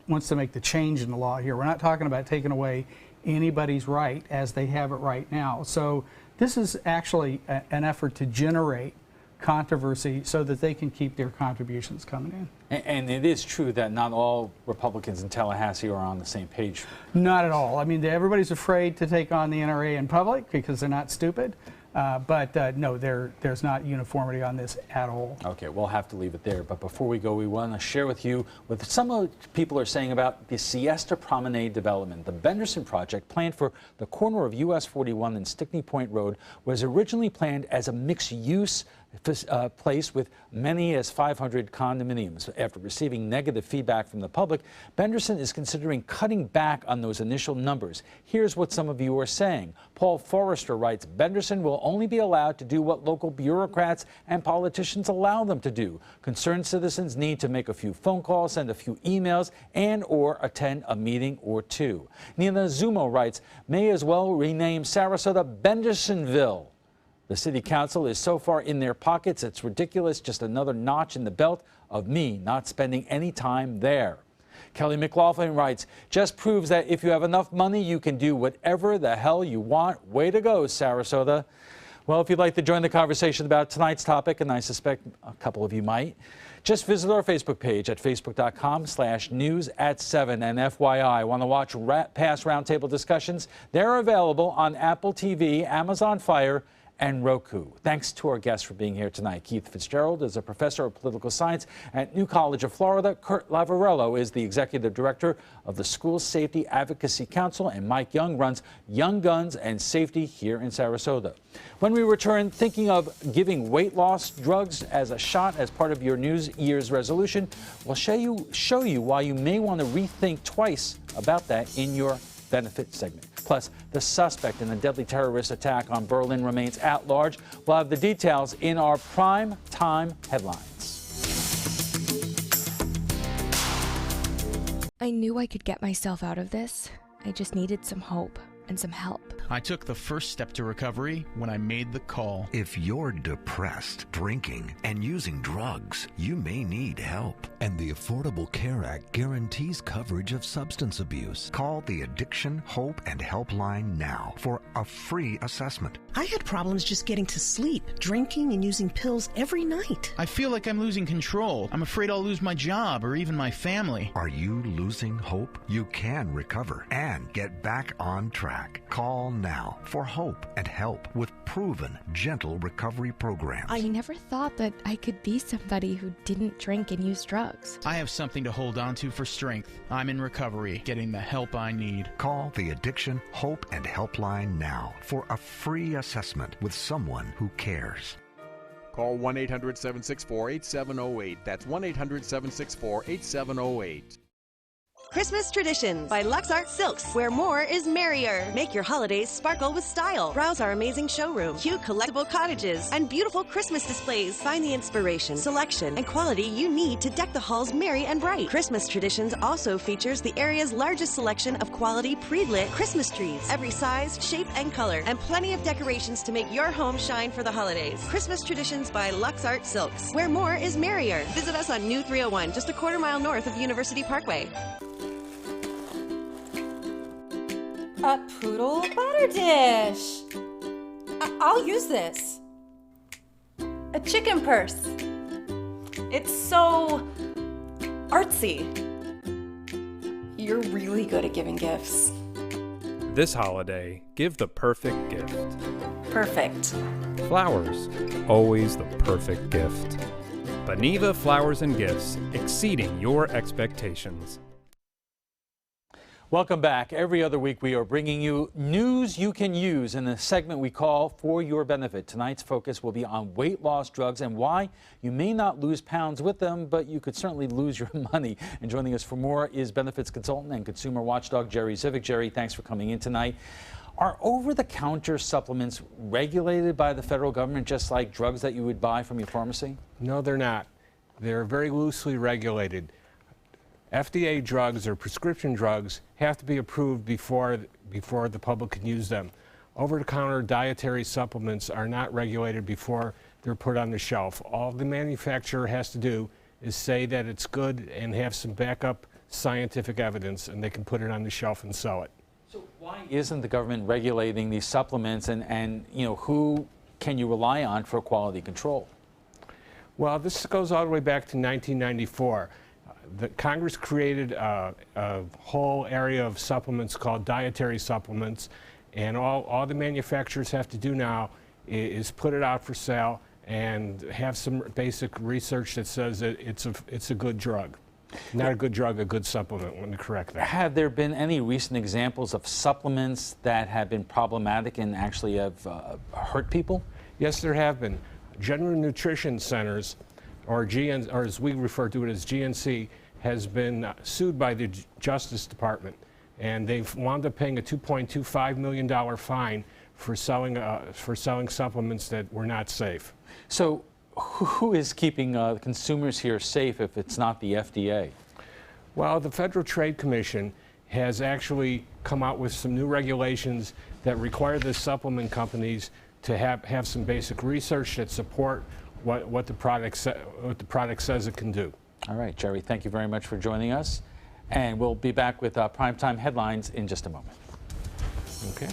wants to make the change in the law here. We're not talking about taking away anybody's right as they have it right now. So this is actually an effort to generate controversy so that they can keep their contributions coming in. And it is true that not all Republicans in Tallahassee are on the same page. Not at all. I mean, everybody's afraid to take on the NRA in public because they're not stupid. But no, there's not uniformity on this at all. Okay, we'll have to leave it there. But before we go, we want to share with you what some of the people are saying about the Siesta Promenade development. The Benderson project, planned for the corner of US 41 and Stickney Point Road, was originally planned as a mixed-use place with many as 500 condominiums. After receiving negative feedback from the public, Benderson is considering cutting back on those initial numbers. Here's what some of you are saying. Paul Forrester writes, Benderson will only be allowed to do what local bureaucrats and politicians allow them to do. Concerned citizens need to make a few phone calls, send a few emails, and or attend a meeting or two. Nina Zumo writes, may as well rename Sarasota Bendersonville. The city council is so far in their pockets, it's ridiculous. Just another notch in the belt of me not spending any time there. Kelly McLaughlin writes, just proves that if you have enough money, you can do whatever the hell you want. Way to go, Sarasota. Well, if you'd like to join the conversation about tonight's topic, and I suspect a couple of you might, just visit our Facebook page at facebook.com/news@7. And FYI, want to watch past roundtable discussions? They're available on Apple TV, Amazon Fire, and Roku. Thanks to our guests for being here tonight. Keith Fitzgerald is a professor of political science at New College of Florida. Kurt Lavarello is the executive director of the School Safety Advocacy Council, and Mike Young runs Young Guns and Safety here in Sarasota. When we return, thinking of giving weight loss drugs as a shot as part of your New Year's resolution, we'll show you why you may want to rethink twice about that in your benefit segment. Plus, the suspect in the deadly terrorist attack on Berlin remains at large. We'll have the details in our prime time headlines. I knew I could get myself out of this. I just needed some hope and some help. I took the first step to recovery when I made the call. If you're depressed, drinking, and using drugs, you may need help. And the Affordable Care Act guarantees coverage of substance abuse. Call the Addiction, Hope, and Helpline now for a free assessment. I had problems just getting to sleep, drinking and using pills every night. I feel like I'm losing control. I'm afraid I'll lose my job or even my family. Are you losing hope? You can recover and get back on track. Call now for hope and help with proven, gentle recovery programs. I never thought that I could be somebody who didn't drink and use drugs. I have something to hold on to for strength. I'm in recovery, getting the help I need. Call the Addiction, Hope, and Helpline now for a free assessment with someone who cares. Call 1-800-764-8708. That's 1-800-764-8708. Christmas Traditions by Lux Art Silks, where more is merrier. Make your holidays sparkle with style. Browse our amazing showroom, cute collectible cottages, and beautiful Christmas displays. Find the inspiration, selection, and quality you need to deck the halls merry and bright. Christmas Traditions also features the area's largest selection of quality pre-lit Christmas trees, every size, shape, and color, and plenty of decorations to make your home shine for the holidays. Christmas Traditions by Lux Art Silks, where more is merrier. Visit us on New 301, just a quarter-mile north of University Parkway. A poodle butter dish. I'll use this. A chicken purse. It's so artsy. You're really good at giving gifts. This holiday, give the perfect gift. Perfect. Flowers, always the perfect gift. Beniva Flowers and Gifts, exceeding your expectations. Welcome back. Every other week we are bringing you news you can use in a segment we call For Your Benefit. Tonight's focus will be on weight loss drugs and why you may not lose pounds with them, but you could certainly lose your money. And joining us for more is benefits consultant and consumer watchdog Jerry Zivick. Jerry, thanks for coming in tonight. Are over-the-counter supplements regulated by the federal government just like drugs that you would buy from your pharmacy? No, they're not. They're very loosely regulated. FDA drugs or prescription drugs have to be approved before the public can use them. Over-the-counter dietary supplements are not regulated before they're put on the shelf. All the manufacturer has to do is say that it's good and have some backup scientific evidence, and they can put it on the shelf and sell it. So why isn't the government regulating these supplements, and you know, who can you rely on for quality control? Well, this goes all the way back to 1994. The Congress created a whole area of supplements called dietary supplements, and all the manufacturers have to do now is put it out for sale and have some basic research that says that it's a good drug. Not a good drug, a good supplement. Let me correct that. Have there been any recent examples of supplements that have been problematic and actually have hurt people? Yes, there have been. General Nutrition Centers, or as we refer to it as GNC, has been sued by the Justice Department, and they've wound up paying a $2.25 million fine for selling supplements that were not safe. So who is keeping consumers here safe if it's not the FDA? Well, the Federal Trade Commission has actually come out with some new regulations that require the supplement companies to have some basic research that support what the product says it can do. All right, Jerry, thank you very much for joining us. And we'll be back with primetime headlines in just a moment. Okay.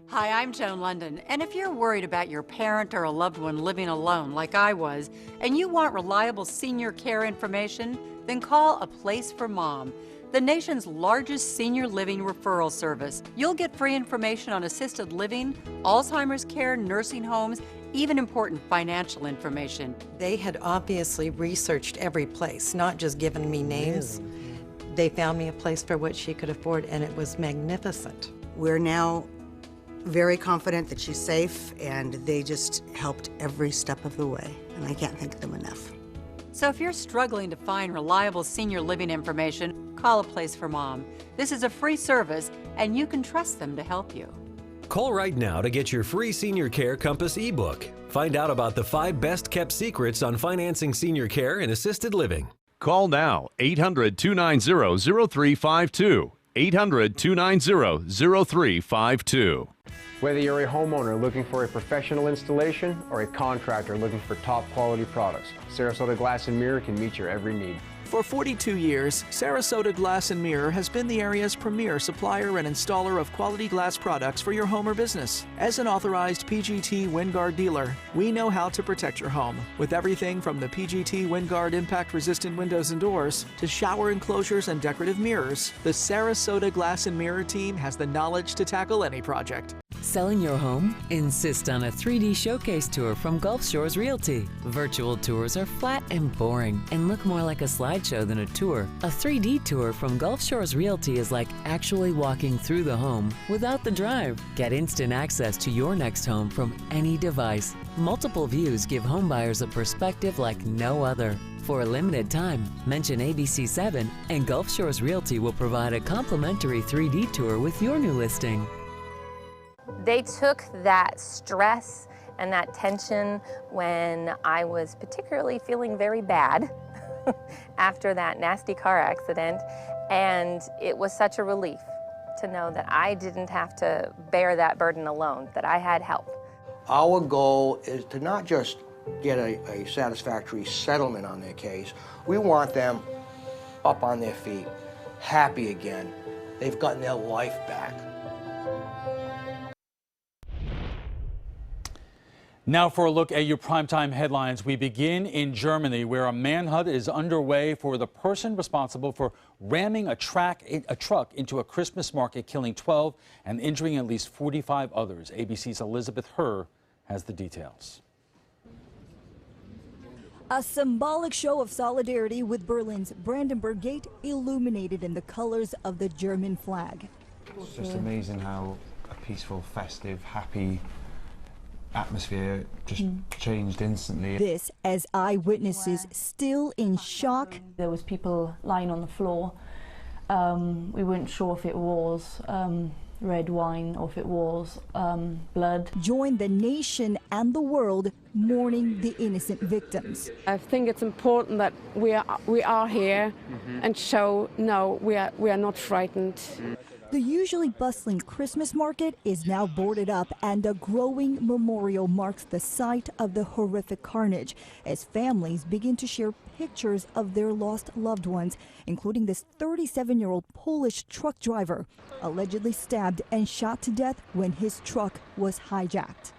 Hi, I'm Joan London, and if you're worried about your parent or a loved one living alone like I was, and you want reliable senior care information, then call A Place for Mom, the nation's largest senior living referral service. You'll get free information on assisted living, Alzheimer's care, nursing homes, even important financial information. They had obviously researched every place, not just given me names. They found me a place for what she could afford, and it was magnificent. We're now very confident that she's safe, and they just helped every step of the way, and I can't thank them enough. So if you're struggling to find reliable senior living information, call A Place for Mom. This is a free service, and you can trust them to help you. Call right now to get your free Senior Care Compass ebook. Find out about the 5 best-kept secrets on financing senior care and assisted living. Call now, 800-290-0352. 800-290-0352. Whether you're a homeowner looking for a professional installation or a contractor looking for top quality products, Sarasota Glass and Mirror can meet your every need. For 42 years, Sarasota Glass and Mirror has been the area's premier supplier and installer of quality glass products for your home or business. As an authorized PGT WinGuard dealer, we know how to protect your home with everything from the PGT WinGuard impact-resistant windows and doors to shower enclosures and decorative mirrors. The Sarasota Glass and Mirror team has the knowledge to tackle any project. Selling your home? Insist on a 3D showcase tour from Gulf Shores Realty. Virtual tours are flat and boring and look more like a slideshow than a tour. A 3D tour from Gulf Shores Realty is like actually walking through the home without the drive. Get instant access to your next home from any device. Multiple views give homebuyers a perspective like no other. For a limited time, mention ABC7 and Gulf Shores Realty will provide a complimentary 3D tour with your new listing. They took that stress and that tension when I was particularly feeling very bad after that nasty car accident, and it was such a relief to know that I didn't have to bear that burden alone, that I had help. Our goal is to not just get a satisfactory settlement on their case. We want them up on their feet, happy again. They've gotten their life back. Now for a look at your primetime headlines. We begin in Germany, where a manhunt is underway for the person responsible for ramming a truck into a Christmas market, killing 12 and injuring at least 45 others. ABC's Elizabeth Herr has the details. A symbolic show of solidarity with Berlin's Brandenburg Gate, illuminated in the colors of the German flag. It's just amazing how a peaceful, festive, happy atmosphere just changed instantly. This as eyewitnesses still in shock. There was people lying on the floor. We weren't sure if it was red wine or if it was blood. Join the nation and the world mourning the innocent victims. I think it's important that we are here and show no, we are not frightened. The usually bustling Christmas market is now boarded up, and a growing memorial marks the site of the horrific carnage as families begin to share pictures of their lost loved ones, including this 37-year-old Polish truck driver, allegedly stabbed and shot to death when his truck was hijacked.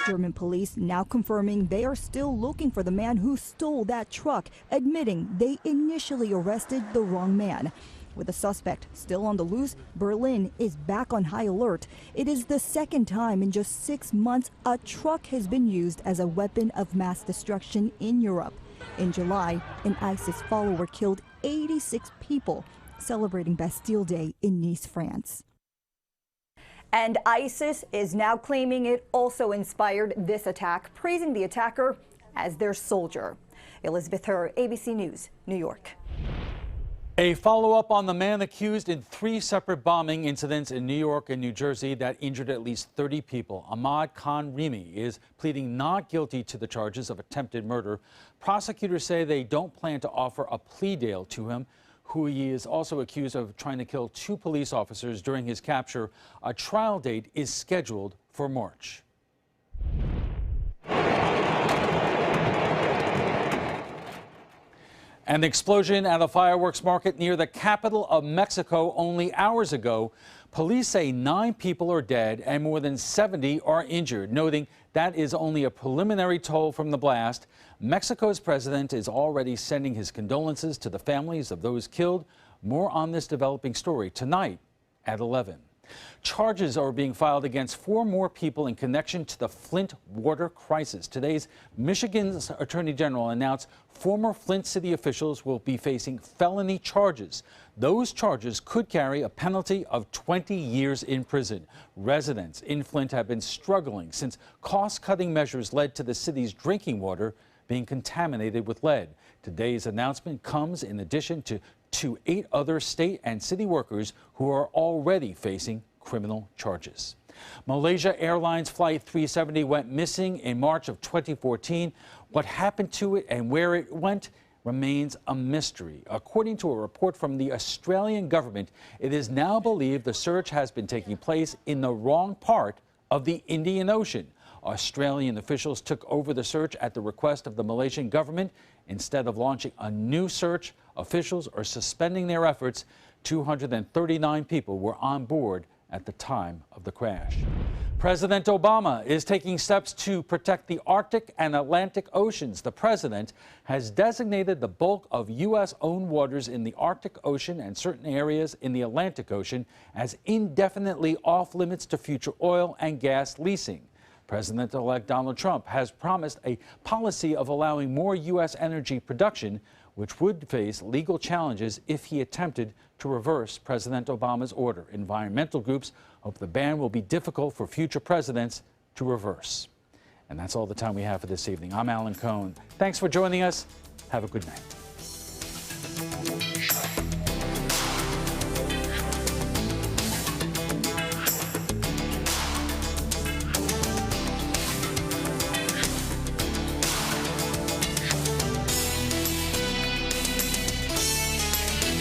German police now confirming they are still looking for the man who stole that truck, admitting they initially arrested the wrong man. With the suspect still on the loose, Berlin is back on high alert. It is the second time in just 6 months a truck has been used as a weapon of mass destruction in Europe. In July, an ISIS follower killed 86 people, celebrating Bastille Day in Nice, France. And ISIS is now claiming it also inspired this attack, praising the attacker as their soldier. Elizabeth Herr, ABC News, New York. A follow-up on the man accused in 3 separate bombing incidents in New York and New Jersey that injured at least 30 people. Ahmad Khan Rimi is pleading not guilty to the charges of attempted murder. Prosecutors say they don't plan to offer a plea deal to him, who he is also accused of trying to kill 2 police officers during his capture. A trial date is scheduled for March. An explosion at a fireworks market near the capital of Mexico only hours ago. Police say 9 people are dead and more than 70 are injured, noting that is only a preliminary toll from the blast. Mexico's president is already sending his condolences to the families of those killed. More on this developing story tonight at 11. Charges are being filed against 4 more people in connection to the Flint water crisis. Today's Michigan's Attorney General announced former Flint city officials will be facing felony charges. Those charges could carry a penalty of 20 years in prison. Residents in Flint have been struggling since cost-cutting measures led to the city's drinking water being contaminated with lead. Today's announcement comes in addition to 8 other state and city workers who are already facing criminal charges. Malaysia Airlines Flight 370 went missing in March of 2014. What happened to it and where it went remains a mystery. According to a report from the Australian government, it is now believed the search has been taking place in the wrong part of the Indian Ocean. Australian officials took over the search at the request of the Malaysian government. Instead of launching a new search, officials are suspending their efforts. 239 people were on board at the time of the crash. President Obama is taking steps to protect the Arctic and Atlantic Oceans. The president has designated the bulk of U.S.-owned waters in the Arctic Ocean and certain areas in the Atlantic Ocean as indefinitely off-limits to future oil and gas leasing. President-elect Donald Trump has promised a policy of allowing more U.S. energy production, which would face legal challenges if he attempted to reverse President Obama's order. Environmental groups hope the ban will be difficult for future presidents to reverse. And that's all the time we have for this evening. I'm Alan Cohn. Thanks for joining us. Have a good night.